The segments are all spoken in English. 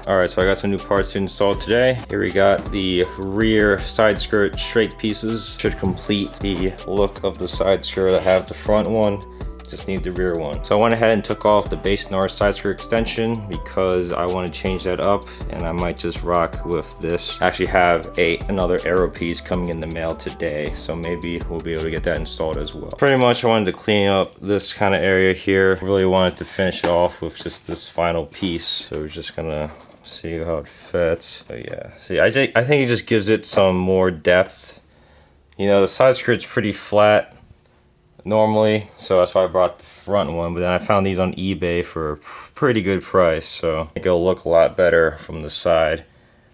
Alright, so I got some new parts to install today. Here we got the rear side skirt straight pieces. Should complete the look of the side skirt. I have the front one, just need the rear one. So I went ahead and took off the Bayson R side skirt extension because I want to change that up, and I might just rock with this. I actually have another Aero piece coming in the mail today, so maybe we'll be able to get that installed as well. Pretty much I wanted to clean up this kind of area here. Really wanted to finish it off with just this final piece. So we're just gonna see how it fits. So yeah, see, I think it just gives it some more depth. You know, the side skirt's pretty flat normally, so that's why I brought the front one, but then I found these on eBay for a pretty good price, so I think it'll look a lot better from the side.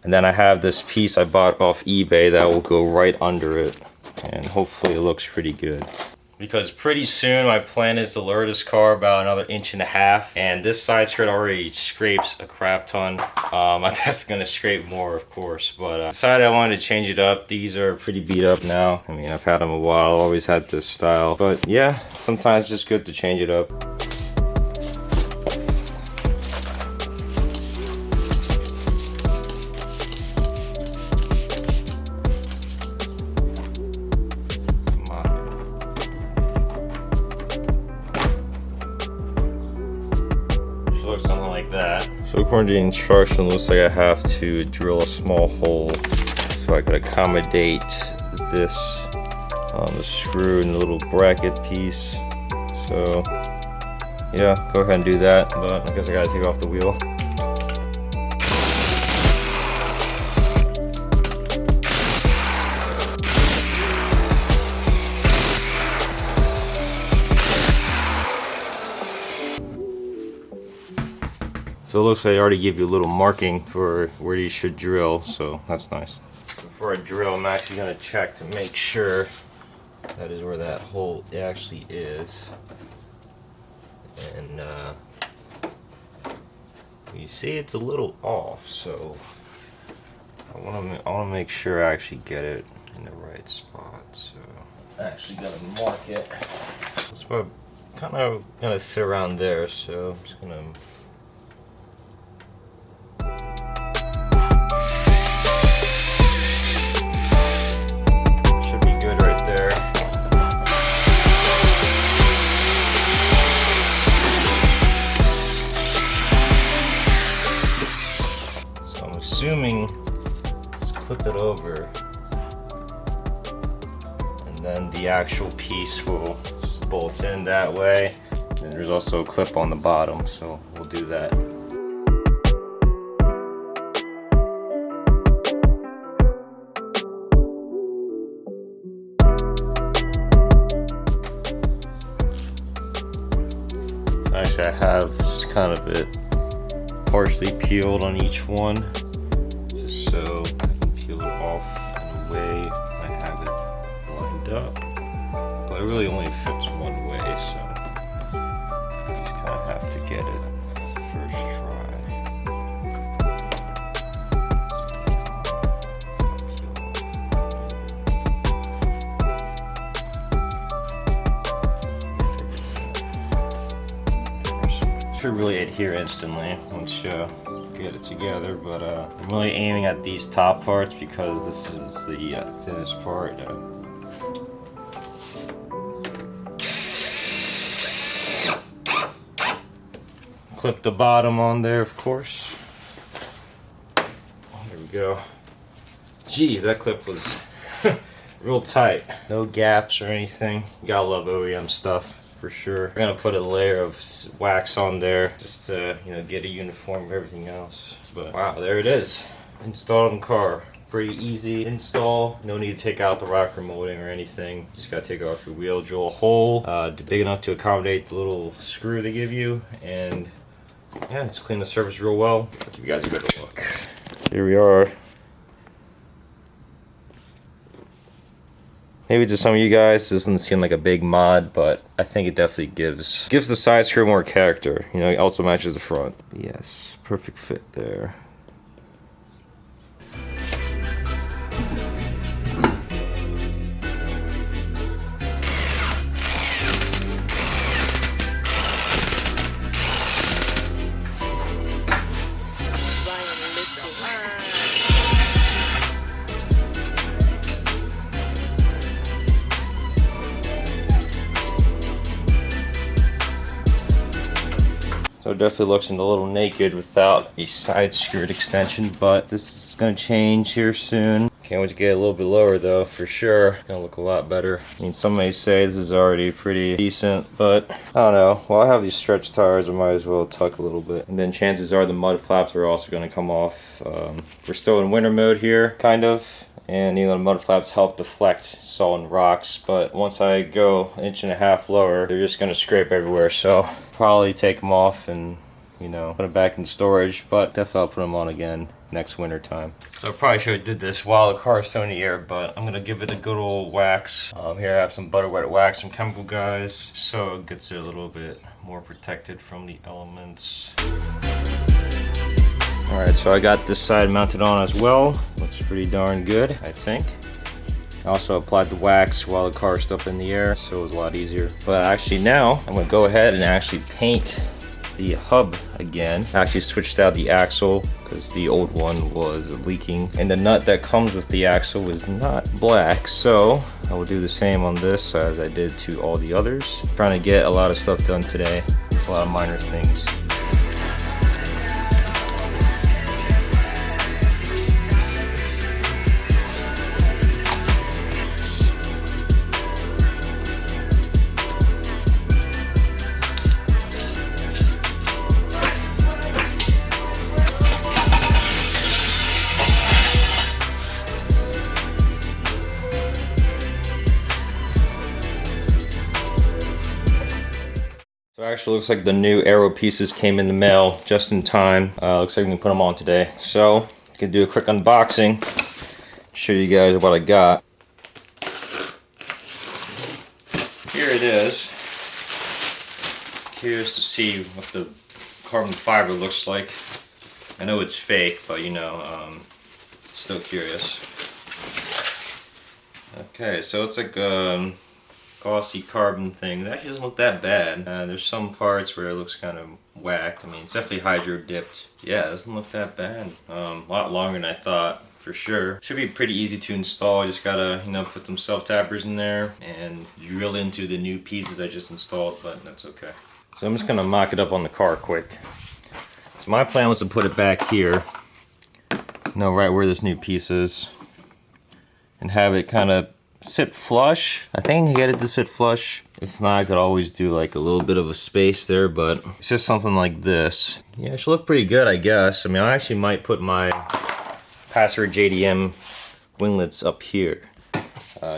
And then I have this piece I bought off eBay that will go right under it, and hopefully it looks pretty good. Because pretty soon my plan is to lower this car about another 1.5 inches, and this side skirt already scrapes a crap ton. I'm definitely gonna scrape more, of course, but decided I wanted to change it up. These are pretty beat up now. I mean, I've had them a while, always had this style, but yeah, sometimes it's just good to change it up. Looks something like that. So according to the instruction, looks like I have to drill a small hole so I could accommodate this on the screw and the little bracket piece. So yeah, go ahead and do that, but I guess I gotta take off the wheel. So it looks like they already give you a little marking for where you should drill, so that's nice. Before I drill, I'm actually going to check to make sure that is where that hole actually is. And you see it's a little off, so I want to make sure I actually get it in the right spot. So I actually got to mark it. It's kind of going to fit around there, so I'm just going to assuming, just clip it over, and then the actual piece will bolt in that way. And there's also a clip on the bottom, so we'll do that. So actually, I have kind of it partially peeled on each one, so I can peel it off in a way I have it lined up, but it really only fits one way, so you just kind of have to get it first try. It should really adhere instantly once you get it together, but I'm really aiming at these top parts because this is the thinnest part. Clip the bottom on there, of course. There we go. Jeez, that clip was real tight. No gaps or anything. You gotta love OEM stuff. For sure. I'm gonna put a layer of wax on there just to, you know, get a uniform of everything else. But wow, there it is. Installed in car. Pretty easy install. No need to take out the rocker molding or anything. Just gotta take off your wheel, drill a hole big enough to accommodate the little screw they give you, and yeah, just clean the surface real well. I'll give you guys a better look. Here we are. Maybe to some of you guys, this doesn't seem like a big mod, but I think it definitely gives the side skirt more character. You know, it also matches the front. Yes, perfect fit there. it definitely looks a little naked without a side skirt extension, but this is gonna change here soon. Can't wait to get a little bit lower though, for sure. It's gonna look a lot better. I mean, some may say this is already pretty decent, but I don't know. While I have these stretch tires, I might as well tuck a little bit. And then chances are the mud flaps are also gonna come off. We're still in winter mode here, kind of. And you know, the mud flaps help deflect solid rocks, but once I go 1.5 inches lower, they're just gonna scrape everywhere. So probably take them off and, you know, put them back in storage, but definitely I'll put them on again next winter time. So I probably should have did this while the car is still in the air, but I'm gonna give it a good old wax. Here I have some butter wet wax from Chemical Guys, so it gets it a little bit more protected from the elements. Alright, so I got this side mounted on as well. Looks pretty darn good, I think. I also applied the wax while the car is still up in the air, so it was a lot easier. But actually now, I'm going to go ahead and actually paint the hub again. I actually switched out the axle because the old one was leaking. And the nut that comes with the axle is not black, so I will do the same on this as I did to all the others. Trying to get a lot of stuff done today. It's a lot of minor things. So it actually looks like the new Aero pieces came in the mail just in time. Looks like we can put them on today. So, I can do a quick unboxing, show you guys what I got. Here it is. Curious to see what the carbon fiber looks like. I know it's fake, but you know, still curious. Okay, so it's like glossy carbon thing. It actually doesn't look that bad. There's some parts where it looks kind of whack. I mean, it's definitely hydro dipped. Yeah, it doesn't look that bad. A lot longer than I thought, for sure. Should be pretty easy to install. Just gotta, you know, put some self-tappers in there and drill into the new pieces I just installed, but that's okay. So I'm just gonna mock it up on the car quick. So my plan was to put it back here, you know, right where this new piece is, and have it kind of sit flush. I think I can get it to sit flush. If not, I could always do like a little bit of a space there, but it's just something like this. Yeah, it should look pretty good, I guess. I mean, I actually might put my Passer JDM winglets up here,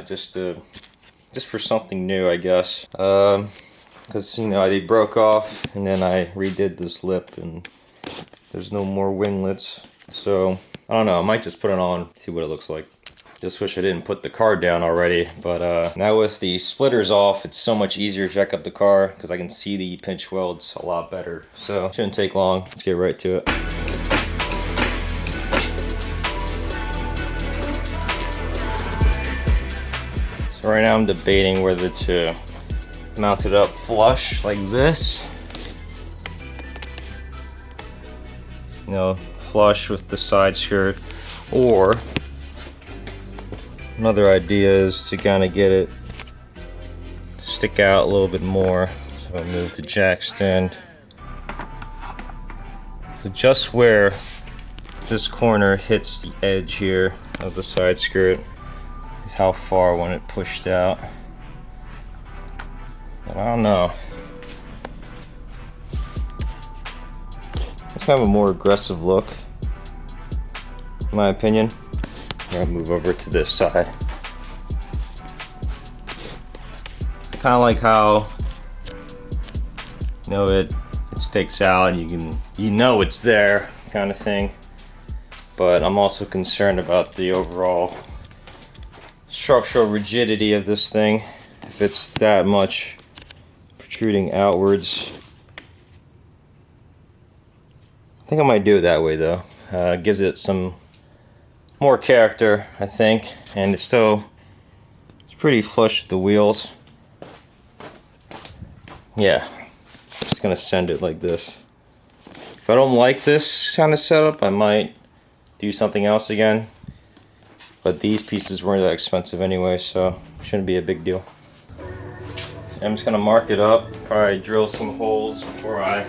just for something new, I guess. Because, you know, they broke off, and then I redid this lip, and there's no more winglets. So, I don't know, I might just put it on, see what it looks like. Just wish I didn't put the car down already, but now with the splitters off, it's so much easier to jack up the car because I can see the pinch welds a lot better. So, shouldn't take long. Let's get right to it. So right now I'm debating whether to mount it up flush like this. You know, flush with the side skirt, or another idea is to kind of get it to stick out a little bit more. So I move the jack stand. So just where this corner hits the edge here of the side skirt is how far I want it pushed out. But I don't know. Let's have a more aggressive look, in my opinion. I'll move over to this side. Kind of like how, you know, it sticks out and you know it's there, kind of thing. But I'm also concerned about the overall structural rigidity of this thing. If it's that much protruding outwards, I think I might do it that way though. Gives it some more character, I think, and it's pretty flush with the wheels. Yeah, just gonna send it like this. If I don't like this kind of setup, I might do something else again. But these pieces weren't that expensive anyway, so it shouldn't be a big deal. I'm just gonna mark it up, probably drill some holes before I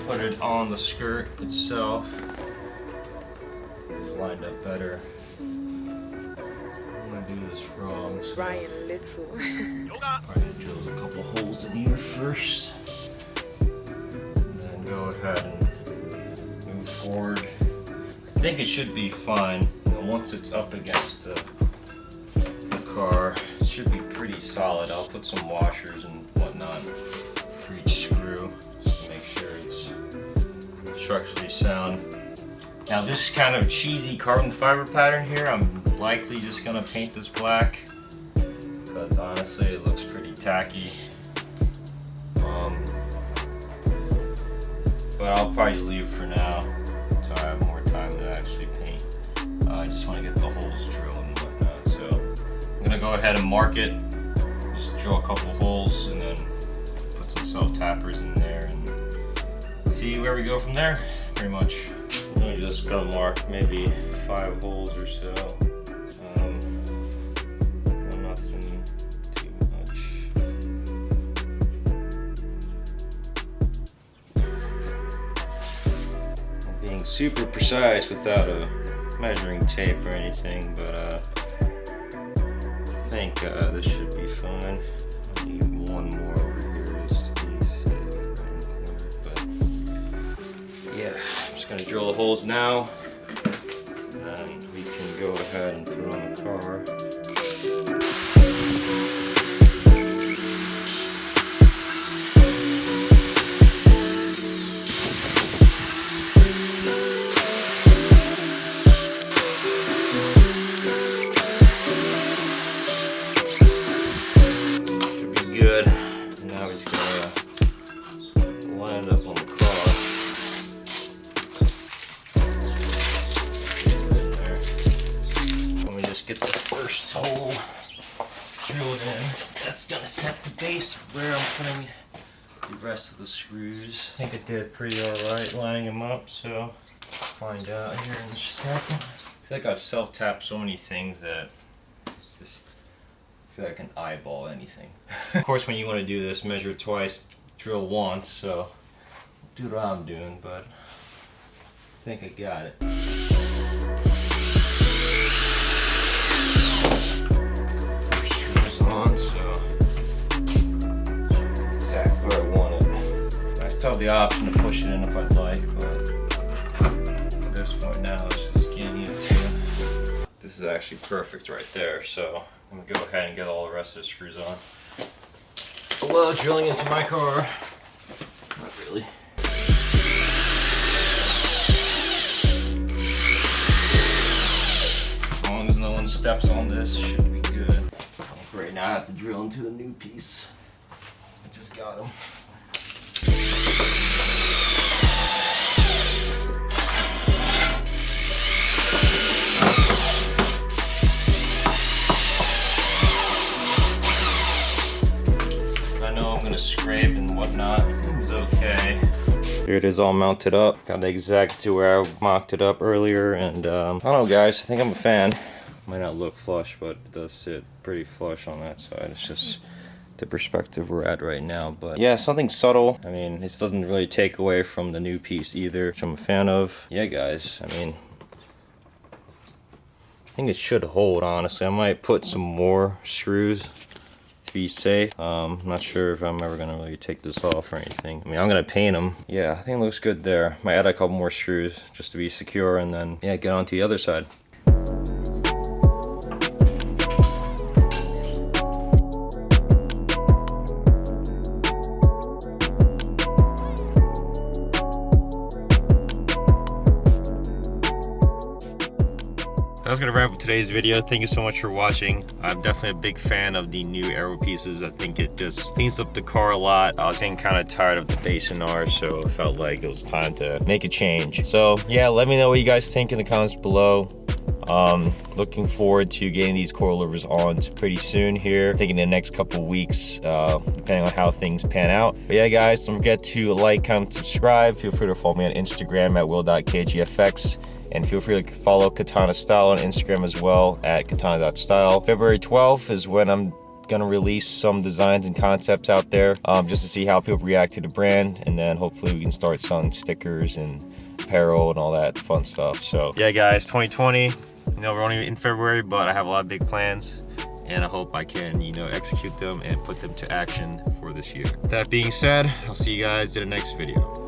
put it on the skirt itself. It's lined up better. I'm gonna do this wrong. So Ryan Little. Ryan drills a couple holes in here first. And then go ahead and move forward. I think it should be fine. Once it's up against the car, it should be pretty solid. I'll put some washers and whatnot for each screw just to make sure it's structurally sound. Now this kind of cheesy carbon fiber pattern here, I'm likely just gonna paint this black because honestly it looks pretty tacky. But I'll probably just leave it for now until I have more time to actually paint. I just want to get the holes drilled and whatnot, so I'm gonna go ahead and mark it. Just drill a couple holes and then put some self-tappers in there and see where we go from there, pretty much. I'm just gonna mark maybe 5 holes or so. Nothing too much. I'm being super precise without a measuring tape or anything, but I think this should be fine. I need one more over here just to be safe. But yeah, I'm just gonna drill the holes now, and then we can go ahead and put it on the car. Good. Now we just gotta line it up on the car. Let me just get the first hole drilled in. That's gonna set the base where I'm putting the rest of the screws. I think I did pretty alright lining them up, so find out here in just a second. I feel like I've self-tapped so many things that it's just, I feel like I can eyeball anything. Of course, when you want to do this, measure twice, drill once, so do what I'm doing, but I think I got it. First screw's on, so exactly where I want it. I still have the option to push it in if I'd like, but at this point now, it's just getting into it. This is actually perfect right there, so I'm gonna go ahead and get all the rest of the screws on. Well, drilling into my car. Not really. As long as no one steps on this, should be good. Right now I have to drill into the new piece. I just got them. Scrape and whatnot. Seems okay. Here it is all mounted up. Got it exactly to where I mocked it up earlier, and I don't know, guys, I think I'm a fan. Might not look flush, but it does sit pretty flush on that side. It's just the perspective we're at right now. But yeah, something subtle. I mean, this doesn't really take away from the new piece either, which I'm a fan of. Yeah, guys, I mean, I think it should hold, honestly. I might put some more screws be safe. I'm not sure if I'm ever gonna really take this off or anything. I mean, I'm gonna paint them. Yeah, I think it looks good there. Might add a couple more screws just to be secure, and then yeah, get on to the other side. That's gonna wrap up today's video. Thank you so much for watching. I'm definitely a big fan of the new Aero pieces. I think it just cleans up the car a lot. I was getting kind of tired of the Bayson R, so it felt like it was time to make a change. So yeah, let me know what you guys think in the comments below. Looking forward to getting these coilovers on pretty soon here. I think in the next couple weeks, depending on how things pan out. But yeah, guys, don't forget to like, comment, subscribe. Feel free to follow me on Instagram at will.kgfx. And feel free to follow Katana Style on Instagram as well at katana.style. February 12th is when I'm gonna release some designs and concepts out there just to see how people react to the brand, and then hopefully we can start selling stickers and apparel and all that fun stuff. So yeah guys, 2020, we're only in February, but I have a lot of big plans, and I hope I can, execute them and put them to action for this year. That being said, I'll see you guys in the next video.